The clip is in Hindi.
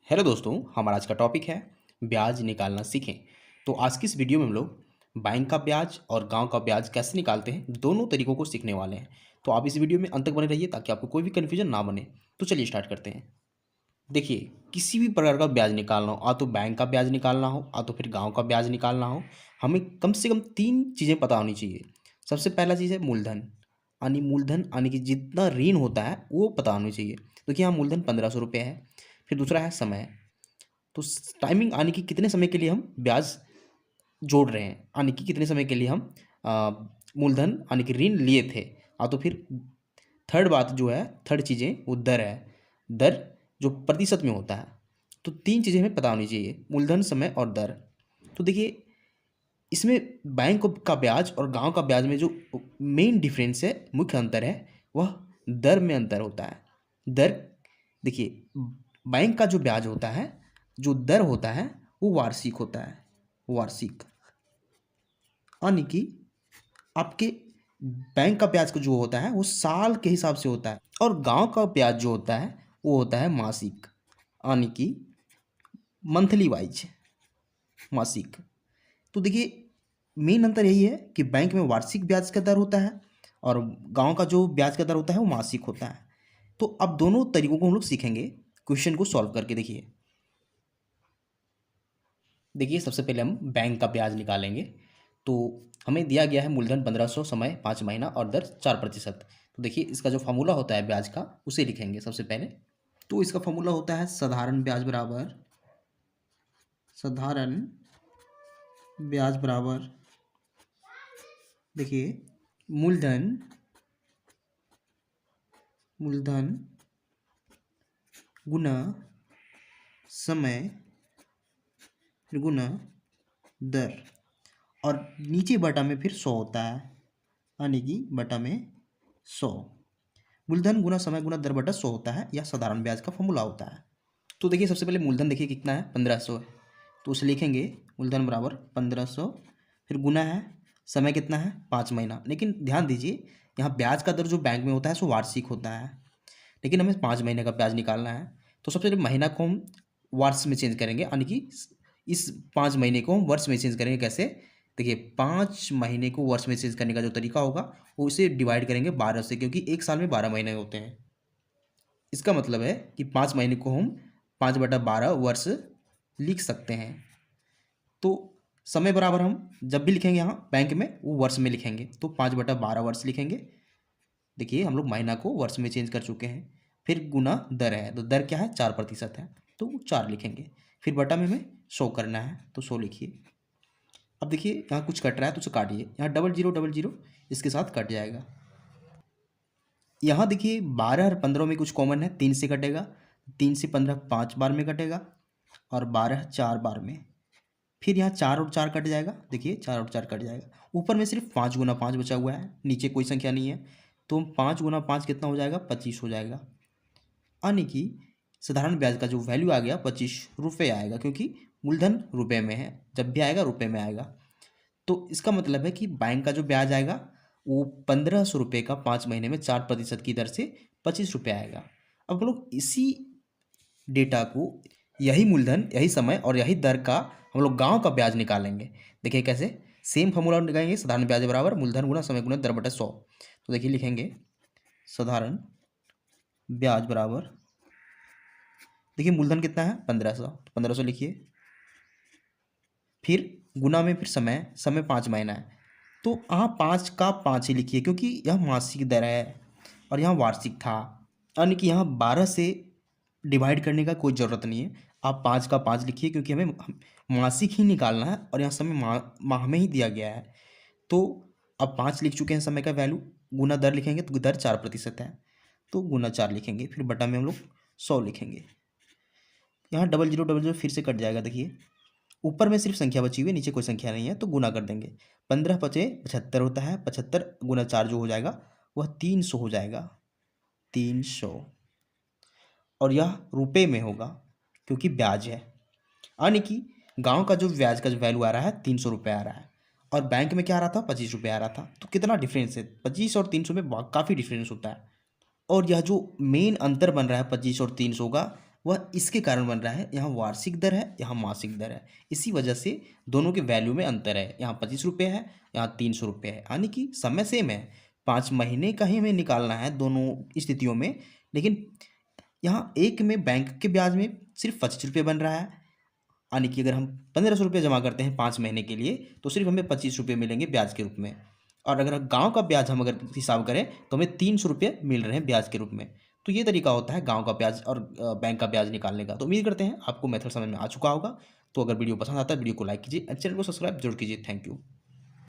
हेलो दोस्तों, हमारा आज का टॉपिक है ब्याज निकालना सीखें। तो आज की इस वीडियो में हम लोग बैंक का ब्याज और गांव का ब्याज कैसे निकालते हैं, दोनों तरीकों को सीखने वाले हैं। तो आप इस वीडियो में अंत तक बने रहिए ताकि आपको कोई भी कन्फ्यूजन ना बने। तो चलिए स्टार्ट करते हैं। देखिए, किसी भी प्रकार का ब्याज निकालना हो, आ तो बैंक का ब्याज निकालना हो, आ तो फिर गाँव का ब्याज निकालना हो, हमें कम से कम 3 चीज़ें पता होनी चाहिए। सबसे पहला चीज़ है मूलधन, यानी मूलधन यानी कि जितना ऋण होता है वो पता होनी चाहिए। देखिए यहाँ मूलधन 1500 रुपये है। फिर दूसरा है समय, तो टाइमिंग आने की कितने समय के लिए हम ब्याज जोड़ रहे हैं, आने की कितने समय के लिए हम आ, मूलधन आने की ऋण लिए थे। तो फिर थर्ड बात जो है, थर्ड चीज़ें वो दर है, दर जो प्रतिशत में होता है। तो 3 चीज़ें हमें पता होनी चाहिए, मूलधन, समय और दर। तो देखिए, इसमें बैंक का ब्याज और गांव का ब्याज में जो मेन डिफरेंस है, मुख्य अंतर है, वह दर में अंतर होता है। दर, देखिए, बैंक का जो ब्याज होता है, जो दर होता है, वो वार्षिक होता है। वार्षिक यानी कि आपके बैंक का ब्याज जो होता है वो साल के हिसाब से होता है, और गांव का ब्याज जो होता है वो होता है मासिक, यानी कि मंथली वाइज, मासिक। तो देखिए, मेन अंतर यही है कि बैंक में वार्षिक ब्याज का दर होता है और गांव का जो ब्याज का दर होता है वो मासिक होता है। तो अब दोनों तरीकों को हम लोग सीखेंगे क्वेश्चन को सॉल्व करके। देखिए देखिए सबसे पहले हम बैंक का ब्याज निकालेंगे। तो हमें दिया गया है मूलधन 1500, समय 5 महीना और दर 4%। तो देखिए इसका जो फॉर्मूला होता है ब्याज का, उसे लिखेंगे सबसे पहले। तो इसका फॉर्मूला होता है साधारण ब्याज बराबर, साधारण ब्याज बराबर, देखिए, मूलधन, मूलधन गुना समय गुना दर, और नीचे बटा में फिर 100 होता है, यानी कि बटा में 100। मूलधन गुना समय गुना दर बटा 100 होता है, यह साधारण ब्याज का फॉर्मूला होता है। तो देखिए सबसे पहले मूलधन देखिए कितना है, 1500 है। तो उसे लिखेंगे मूलधन बराबर 1500, फिर गुना है, समय कितना है 5 महीना। लेकिन ध्यान दीजिए, यहाँ ब्याज का दर जो बैंक में होता है सो वार्षिक होता है, लेकिन हमें 5 महीने का ब्याज निकालना है। तो सबसे पहले महीना को हम वर्ष में चेंज करेंगे, यानी कि इस 5 महीने को हम वर्ष में चेंज करेंगे। कैसे? देखिए, 5 महीने को वर्ष में चेंज करने का जो तरीका होगा वो उसे डिवाइड करेंगे 12 से, क्योंकि एक साल में 12 महीने होते हैं। इसका मतलब है कि 5 महीने को हम 5/12 वर्ष लिख सकते हैं। तो समय बराबर हम जब भी लिखेंगे यहाँ बैंक में वो वर्ष में लिखेंगे, तो 5/12 वर्ष लिखेंगे। देखिए हम लोग महीना को वर्ष में चेंज कर चुके हैं। फिर गुना दर है, तो दर क्या है 4% है, तो 4 लिखेंगे। फिर बटा में हमें 100 करना है, तो 100 लिखिए। अब देखिए यहाँ कुछ कट रहा है तो उसे काटिए, यहाँ 0000 इसके साथ कट जाएगा। यहाँ देखिए 12 और 15 में कुछ कॉमन है, 3 से कटेगा, 3 से 15 5 बार में कटेगा, और 12 4 बार में। फिर यहाँ 4 और 4 कट जाएगा, देखिए 4 और 4 कट जाएगा। ऊपर में सिर्फ 5 गुना 5 बचा हुआ है, नीचे कोई संख्या नहीं है। तो 5 गुना 5 कितना हो जाएगा, 25 हो जाएगा। यानी कि साधारण ब्याज का जो वैल्यू आ गया 25 रुपये आएगा, क्योंकि मूलधन रुपये में है, जब भी आएगा रुपये में आएगा। तो इसका मतलब है कि बैंक का जो ब्याज आएगा वो 1500 रुपये का 5 महीने में 4% की दर से 25 रुपये आएगा। अब हम लोग इसी डेटा को, यही मूलधन, यही समय और यही दर का हम लोग गांव का ब्याज निकालेंगे। देखिए कैसे, सेम फॉर्मूला लगाएंगे, साधारण ब्याज बराबर मूलधन गुना समय गुना दर बटा 100। तो देखिए लिखेंगे साधारण ब्याज बराबर, देखिए मूलधन कितना है 1500, तो 1500 लिखिए। फिर गुना में फिर समय, समय 5 महीना है, तो यहाँ 5 का 5 ही लिखिए, क्योंकि यह मासिक दर है और यहाँ वार्षिक था, यानी कि यहाँ 12 से डिवाइड करने का कोई ज़रूरत नहीं है। आप 5 का 5 लिखिए, क्योंकि हमें मासिक ही निकालना है और यहाँ समय माह में ही दिया गया है। तो अब 5 लिख चुके हैं समय का वैल्यू, गुना दर लिखेंगे तो दर 4% है, तो गुना 4 लिखेंगे। फिर बटा में हम लोग 100 लिखेंगे। यहाँ 0000 फिर से कट जाएगा। देखिए ऊपर में सिर्फ संख्या बची हुई है, नीचे कोई संख्या नहीं है, तो गुना कर देंगे। 15 पचे 75 होता है, 75 गुना 4 जो हो जाएगा वह 300 हो जाएगा, 300। और यह रुपए में होगा क्योंकि ब्याज है, यानी कि गांव का जो ब्याज का जो वैल्यू आ रहा है 300 रुपये आ रहा है, और बैंक में क्या आ रहा था 25 रुपये आ रहा था। तो कितना डिफरेंस है, 25 और 300 में काफ़ी डिफरेंस होता है। और यह जो मेन अंतर बन रहा है 25 और 300 का, वह इसके कारण बन रहा है, यहाँ वार्षिक दर है, यहाँ मासिक दर है। इसी वजह से दोनों के वैल्यू में अंतर है, यहाँ 25 रुपये है, यहाँ 300 रुपये है, यानी कि समय सेम है, 5 महीने का ही हमें निकालना है दोनों स्थितियों में। लेकिन यहाँ एक में बैंक के ब्याज में सिर्फ 25 रुपये बन रहा है, यानी कि अगर हम 1500 रुपये जमा करते हैं 5 महीने के लिए तो सिर्फ हमें 25 रुपये मिलेंगे ब्याज के रूप में। और अगर गांव का ब्याज हम अगर हिसाब करें तो हमें 300 रुपये मिल रहे हैं ब्याज के रूप में। तो ये तरीका होता है गांव का ब्याज और बैंक का ब्याज निकालने का। तो उम्मीद करते हैं आपको मेथड समझ में आ चुका होगा। तो अगर वीडियो पसंद आता है वीडियो को लाइक कीजिए, चैनल को सब्सक्राइब जरूर कीजिए। Thank you.